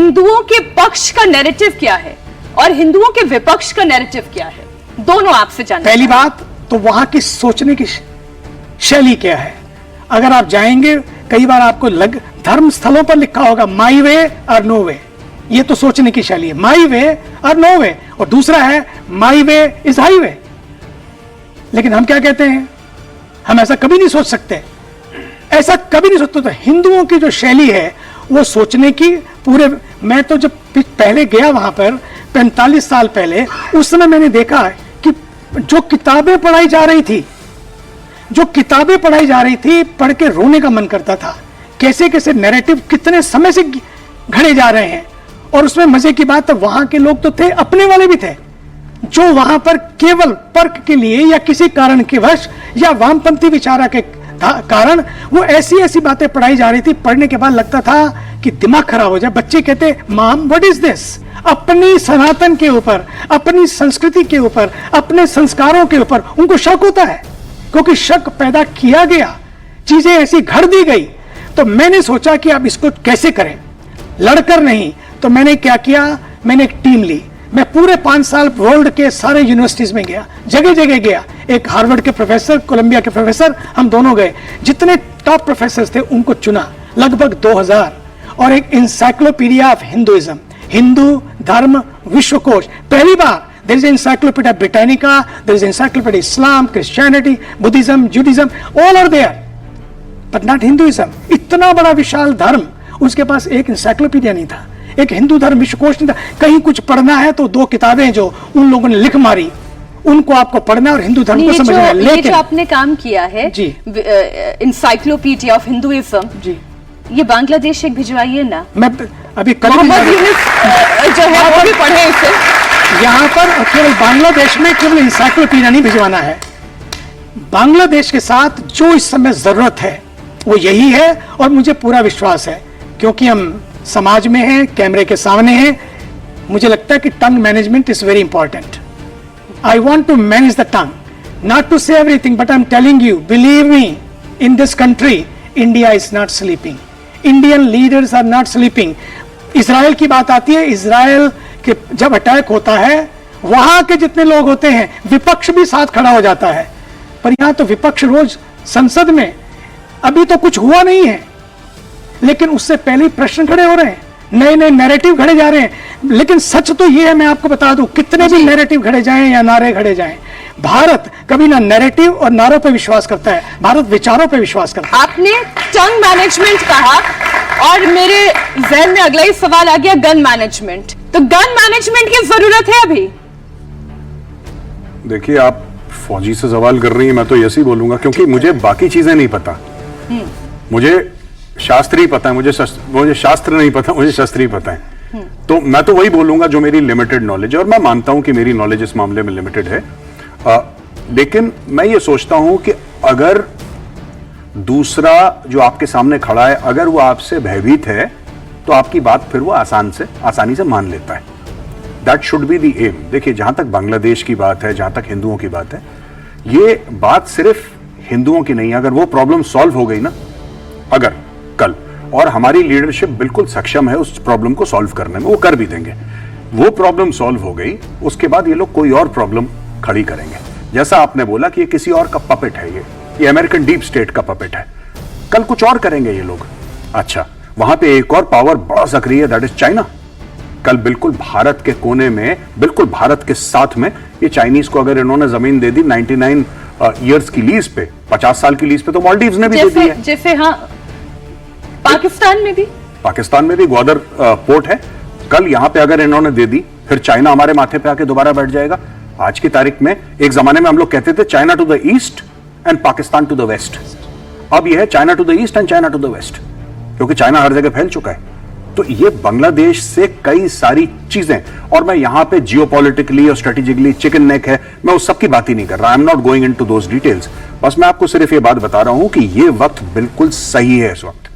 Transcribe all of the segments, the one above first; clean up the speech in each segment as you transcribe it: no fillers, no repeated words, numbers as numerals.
हिंदुओं के पक्ष का नैरेटिव क्या है और हिंदुओं के विपक्ष का नैरेटिव क्या है, दोनों आपसे जानना। पहली बात तो वहां की सोचने की शैली क्या है। अगर आप जाएंगे, कई बार आपको धर्म स्थलों पर लिखा होगा माई वे और नो वे, ये तो सोचने की शैली है, माई वे और नो वे। और दूसरा है माई वे इज हाई वे। लेकिन हम क्या कहते हैं, हम ऐसा कभी नहीं सोच सकते, ऐसा कभी नहीं सोचते। तो हिंदुओं की जो शैली है वो सोचने की पूरे, मैं तो जब पहले गया वहां पर 45 साल पहले, उस समय मैंने देखा कि जो किताबें पढ़ाई जा रही थी, पढ़ के रोने का मन करता था। कैसे कैसे नैरेटिव कितने समय से घड़े जा रहे हैं। और उसमें मजे की बात, तो वहां के लोग तो थे, अपने वाले भी थे, जो वहां पर केवल तर्क के लिए या किसी कारण के वश या वामपंथी विचारा के कारण वो ऐसी ऐसी बातें पढ़ाई जा रही थी, पढ़ने के बाद लगता था कि दिमाग खराब हो जाए। बच्चे कहते, माम व्हाट इज दिस? अपनी सनातन के ऊपर, अपनी संस्कृति के ऊपर, अपने संस्कारों के ऊपर उनको शक होता है, क्योंकि शक पैदा किया गया, चीजें ऐसी घड़ दी गई। तो मैंने सोचा कि अब इसको कैसे करें, लड़कर नहीं। तो मैंने क्या किया, मैंने एक टीम ली। मैं पूरे 5 साल वर्ल्ड के सारे यूनिवर्सिटीज में गया, जगह जगह गया। एक हार्वर्ड के प्रोफेसर, कोलंबिया के प्रोफेसर, हम दोनों गए। जितने टॉप प्रोफेसर थे उनको चुना, लगभग 2000। और एक इंसाइक्लोपीडिया ऑफ हिंदुइज्म, हिंदू धर्म विश्वकोश, पहली बार। There is encyclopaedia Britannica, there is encyclopaedia Islam, Christianity, Buddhism, Judaism, all are there, but not Hinduism. इतना बड़ा विशाल धर्म, उसके पास एक इंसाइक्लोपीडिया नहीं था, एक हिंदू धर्म विश्वकोश नहीं था। कहीं कुछ पढ़ना है तो 2 किताबें जो उन लोगों ने लिख मारी, उनको आपको पढ़ना और हिंदू धर्म को समझना है। लेकिन जो आपने काम किया है जी, इंसाइक्लोपीडिया ऑफ हिंदुइज्म जी, ये बांग्लादेश एक भिजवाइए ना। मैं अभी जो है वो भी पढ़े इसे। यहाँ पर केवल बांग्लादेश में केवल इंसाइक्लोपीडिया नहीं भिजवाना है, बांग्लादेश के साथ जो इस समय जरूरत है वो यही है। और मुझे पूरा विश्वास है, क्योंकि हम समाज में हैं, कैमरे के सामने हैं, मुझे लगता है कि tongue management is very important. I want to manage the tongue, not to say everything, but I am telling you, believe me, in this country India is not sleeping, Indian leaders are not sleeping. Israel की बात आती है, Israel के जब attack होता है, वहां के जितने लोग होते हैं, विपक्ष भी साथ खड़ा हो जाता है। पर यहां तो विपक्ष रोज संसद में, अभी तो कुछ हुआ नहीं है, लेकिन उससे पहले ही प्रश्न खड़े हो रहे हैं, नए नए नैरेटिव घड़े जा रहे हैं। लेकिन सच तो ये है, मैं आपको बता दूं, कितने भी नैरेटिव घड़े जाएं या नारे घड़े जाएं, भारत कभी ना नैरेटिव और नारों पे विश्वास करता है, भारत विचारों पे विश्वास करता है। आपने टंग मैनेजमेंट कहा और मेरे जहन में अगला ही सवाल आ गया, गन मैनेजमेंट। तो गन मैनेजमेंट की जरूरत है अभी? देखिए, आप फौजी से सवाल कर रही हैं, मैं तो ऐसे ही बोलूंगा, क्योंकि मुझे बाकी चीजें नहीं पता। मुझे शास्त्र ही पता है, मुझे शास्त्र नहीं पता, मुझे शस्त्र ही पता है। तो मैं तो वही बोलूंगा जो मेरी लिमिटेड नॉलेज है, और मैं मानता हूं कि मेरी नॉलेज इस मामले में लिमिटेड है। लेकिन मैं ये सोचता हूं कि अगर दूसरा जो आपके सामने खड़ा है, अगर वो आपसे भयभीत है, तो आपकी बात फिर वो आसानी से मान लेता है। That should be the aim. देखिए, जहां तक बांग्लादेश की बात है, जहां तक हिंदुओं की बात है, ये बात सिर्फ हिंदुओं की नहीं है। अगर वो प्रॉब्लम सॉल्व हो गई ना, अगर कल, और हमारी लीडरशिप बिल्कुल सक्षम है उस प्रॉब्लम को सॉल्व करने में, वो कर भी देंगे। वो प्रॉब्लम सॉल्व हो गई, उसके बाद ये लोग कोई और प्रॉब्लम खड़ी करेंगे। जैसा आपने बोला कि ये किसी और का पपेट है, ये अमेरिकन डीप स्टेट का पपेट है, कल कुछ और करेंगे ये लोग। अच्छा, वहां पे एक और पावर बड़ा सक्रिय है, दैट इज चाइना। कल बिल्कुल भारत के कोने में, बिल्कुल भारत के साथ में, ये चाइनीज को अगर इन्होंने जमीन दे दी 99 ईयर्स की लीज पे, 50 साल की लीज पे, तो मालदीव्स ने भी दे दी है। जैसे हाँ, पाकिस्तान में भी ग्वादर पोर्ट है। कल यहां पे अगर इन्होंने दे दी, फिर चाइना हमारे माथे पे आके दोबारा बैठ जाएगा। आज की तारीख में, एक जमाने में हम लोग कहते थे China to the east and Pakistan to the west, अब यह है China to the east and China to the west, क्योंकि चाइना हर जगह फैल चुका है। तो ये बांग्लादेश से कई सारी चीजें, और मैं यहां पे जियोपॉलिटिकली और स्ट्रेटेजिकली चिकन नेक है, मैं उस सब की बात ही नहीं कर रहा। I am not going into those details. बस मैं आपको सिर्फ ये बात बता रहा हूं कि ये वक्त बिल्कुल सही है इस वक्त,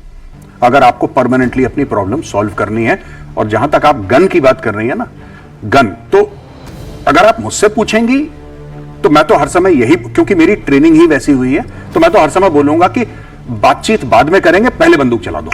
अगर आपको परमानेंटली अपनी प्रॉब्लम सॉल्व करनी है। और जहां तक आप गन की बात कर रही है ना, गन, तो अगर आप मुझसे पूछेंगी तो मैं तो हर समय यही, क्योंकि मेरी ट्रेनिंग ही वैसी हुई है, तो मैं तो हर समय बोलूंगा कि बातचीत बाद में करेंगे, पहले बंदूक चला दो।